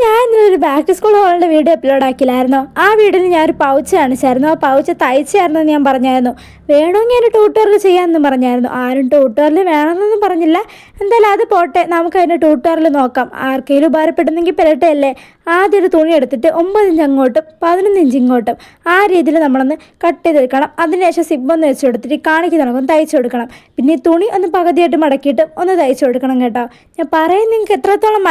ഞാൻ ഇന്നൊരു back to school ഹോളിൻ്റെ വീഡിയോ അപ്ലോഡ് ആക്കിയില്ലായിരുന്നോ? ആ വീഡിയോയിൽ ഞാനൊരു പൗച്ച് കാണിച്ചായിരുന്നു. ആ പൗച്ച് തയ്ച്ചായിരുന്നു ഞാൻ പറഞ്ഞായിരുന്നു. വേണമെങ്കിൽ ഒരു ട്യൂട്ടോറിയൽ ചെയ്യാമെന്നും പറഞ്ഞായിരുന്നു. ആരും ട്യൂട്ടോറിയൽ വേണമെന്നൊന്നും പറഞ്ഞില്ല. എന്തായാലും അത് പോട്ടെ, നമുക്ക് അതിൻ്റെ ട്യൂട്ടോറിയൽ നോക്കാം. ആർക്കെങ്കിലും ഉപകാരപ്പെടുന്നെങ്കിൽ പെരട്ടല്ലേ. ആദ്യം ഒരു തുണി എടുത്തിട്ട് 9 ഇഞ്ച് അങ്ങോട്ടും 11 ഇഞ്ച് ഇങ്ങോട്ടും ആ രീതിയിൽ നമ്മളൊന്ന് കട്ട് ചെയ്തെടുക്കണം. അതിനുശേഷം സിബ്ബൊന്ന് വെച്ച് കൊടുത്തിട്ട് കാണിക്കുന്ന നമുക്കൊന്ന് തയ്ച്ചു കൊടുക്കണം. പിന്നെ ഈ തുണി ഒന്ന് പകുതിയായിട്ട് മടക്കിയിട്ട് ഒന്ന് തയ്ച്ചു കൊടുക്കണം കേട്ടോ. ഞാൻ പറയുന്നത് നിങ്ങൾക്ക് എത്രത്തോളം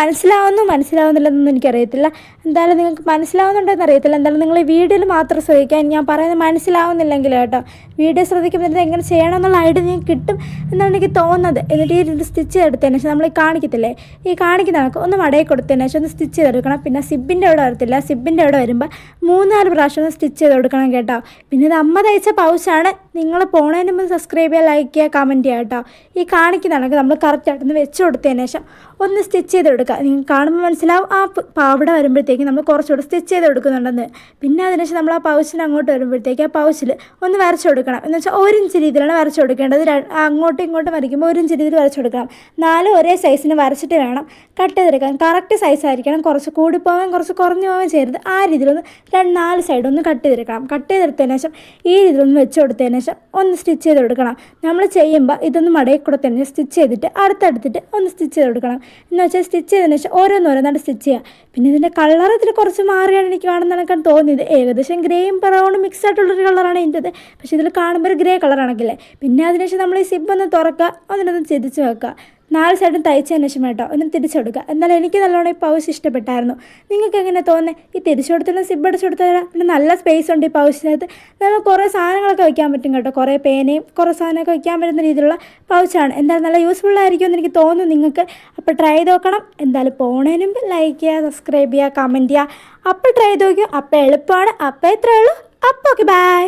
മനസ്സിലാവുന്നില്ലെന്നൊന്നും എനിക്കറിയത്തില്ല. എന്തായാലും നിങ്ങൾക്ക് മനസ്സിലാവുന്നുണ്ടെന്ന് അറിയത്തില്ല. എന്തായാലും നിങ്ങൾ ഈ വീഡിയോയിൽ മാത്രം ശ്രദ്ധിക്കാൻ, ഞാൻ പറയുന്നത് മനസ്സിലാവുന്നില്ലെങ്കിൽ കേട്ടോ. വീഡിയോ ശ്രദ്ധിക്കുമ്പോൾ ഇത് എങ്ങനെ ചെയ്യണം എന്നുള്ള ഐഡിയ നിങ്ങൾക്ക് കിട്ടും എന്നാണ് എനിക്ക് തോന്നുന്നത്. എന്നിട്ട് ഈ സ്റ്റിച്ച് ചെയ്തെടുത്തതിന് ശേഷം നമ്മൾ ഈ കാണിക്കത്തില്ലേ, ഈ കാണിക്കുന്ന കണക്ക് ഒന്ന് മടയിൽ കൊടുത്തതിന് ശേഷം ഒന്ന് സ്റ്റിച്ച് ചെയ്തെടുക്കണം. പിന്നെ സിബിൻ്റെ അവിടെ വരത്തില്ല, സിബിൻ്റെ അവിടെ വരുമ്പോൾ 3-4 പ്രാവശ്യം ഒന്ന് സ്റ്റിച്ച് ചെയ്ത് കൊടുക്കണം കേട്ടോ. പിന്നെ ഇത് അമ്മ തയ്ച്ച പൗച്ചാണ്. നിങ്ങൾ പോണതിന് മുമ്പ് സബ്സ്ക്രൈബ് ചെയ്യുക, ലൈക്ക് ചെയ്യുക, കമൻറ്റ് ചെയ്യുക കേട്ടോ. ഈ കാണിക്കുന്ന കണക്ക് നമ്മൾ കറക്റ്റായിട്ടൊന്ന് വെച്ച് കൊടുത്തതിന് ശേഷം ഒന്ന് സ്റ്റിച്ച് ചെയ്ത് കൊടുക്കുക. നിങ്ങൾക്ക് കാണുമ്പോൾ മനസ്സിലാവും ആ പാവട വരുമ്പോഴത്തേക്ക് നമ്മൾ കുറച്ചുകൂടെ സ്റ്റിച്ച് ചെയ്ത് കൊടുക്കുന്നുണ്ടെന്ന്. പിന്നെ അതിനുശേഷം നമ്മൾ ആ പൗച്ചിന് അങ്ങോട്ട് വരുമ്പോഴത്തേക്ക് ആ പൗച്ചിൽ ഒന്ന് വരച്ച് കൊടുക്കണം. എന്ന് വെച്ചാൽ 1 ഇഞ്ച് രീതിയിലാണ് വരച്ച് കൊടുക്കേണ്ടത്. അങ്ങോട്ടും ഇങ്ങോട്ടും വരയ്ക്കുമ്പോൾ 1 ഇഞ്ച് രീതിയിൽ വരച്ച് കൊടുക്കണം. 4 ഒരേ സൈസിന് വരച്ചിട്ട് വേണം കട്ട് ചെയ്തെടുക്കാൻ. കറക്റ്റ് സൈസ് ആയിരിക്കണം. കുറച്ച് കൂടിപ്പോവാൻ കുറച്ച് കുറഞ്ഞു പോകാൻ ചെയ്യരുത്. ആ രീതിയിലൊന്ന് 4 സൈഡൊന്ന് കട്ട് ചെയ്തെടുക്കണം. കട്ട് ചെയ്തെടുത്തതിന് ശേഷം ഈ രീതിയിലൊന്ന് വെച്ച് കൊടുത്തതിന് ശേഷം ഒന്ന് സ്റ്റിച്ച് ചെയ്ത് കൊടുക്കണം. നമ്മൾ ചെയ്യുമ്പോൾ ഇതൊന്ന് മടയിൽ കൊടുത്തതിന് ശേഷം സ്റ്റിച്ച് ചെയ്തിട്ട് അടുത്തടുത്തിട്ട് ഒന്ന് സ്റ്റിച്ച് ചെയ്ത് കൊടുക്കണം. എന്ന് വെച്ചാൽ സ്റ്റിച്ച് ചെയ്തതിന് ശേഷം ഓരോന്നോരോന്നായിട്ട് സ്റ്റിച്ച് ചെയ്യുക. പിന്നെ ഇതിൻ്റെ കളർ ഇതിൽ കുറച്ച് മാറിയാണ് എനിക്ക് കാണുന്നതിനൊക്കെ തോന്നിയത്. ഏകദേശം ഗ്രേയും ബ്രൗണും മിക്സ് ആയിട്ടുള്ളൊരു കളറാണ് ഇതിൻ്റെത്. പക്ഷേ ഇതിൽ കാണുമ്പോൾ ഒരു ഗ്രേ കളറാണെങ്കിലേ. പിന്നെ അതിനുശേഷം നമ്മൾ ഈ സിബൊന്ന് തുറക്കുക, അതിനൊന്ന് തിരിച്ച് വെക്കുക. 4 സൈഡും തയ്ച്ചതിന് ശേഷം കേട്ടോ ഒന്ന് തിരിച്ചു കൊടുക്കുക. എന്നാലും എനിക്ക് നല്ലോണം ഈ പൗച്ച് ഇഷ്ടപ്പെട്ടായിരുന്നു. നിങ്ങൾക്ക് എങ്ങനെ തോന്നുന്നത്? ഈ തിരിച്ചു കൊടുത്തുള്ള സിബ് അടിച്ചു കൊടുത്താൽ പിന്നെ നല്ല സ്പേസ് ഉണ്ട് ഈ പൗച്ചിനകത്ത്. നമുക്ക് കുറേ സാധനങ്ങളൊക്കെ വയ്ക്കാൻ പറ്റും കേട്ടോ. കുറേ പേനയും കുറേ സാധനമൊക്കെ വയ്ക്കാൻ പറ്റുന്ന രീതിയിലുള്ള പൗച്ചാണ്. എന്തായാലും നല്ല യൂസ്ഫുൾ ആയിരിക്കുമെന്ന് എനിക്ക് തോന്നുന്നു നിങ്ങൾക്ക്. അപ്പോൾ ട്രൈ ചെയ്ത് നോക്കണം. എന്തായാലും പോണതിന് മുമ്പ് ലൈക്ക് ചെയ്യുക, സബ്സ്ക്രൈബ് ചെയ്യുക, കമൻറ്റ് ചെയ്യുക. അപ്പോൾ ട്രൈ ചെയ്ത് നോക്കിയോ. അപ്പോൾ എളുപ്പമാണ്. അപ്പോൾ എത്രയേ ഉള്ളൂ. അപ്പോൾ ഓക്കെ, ബൈ.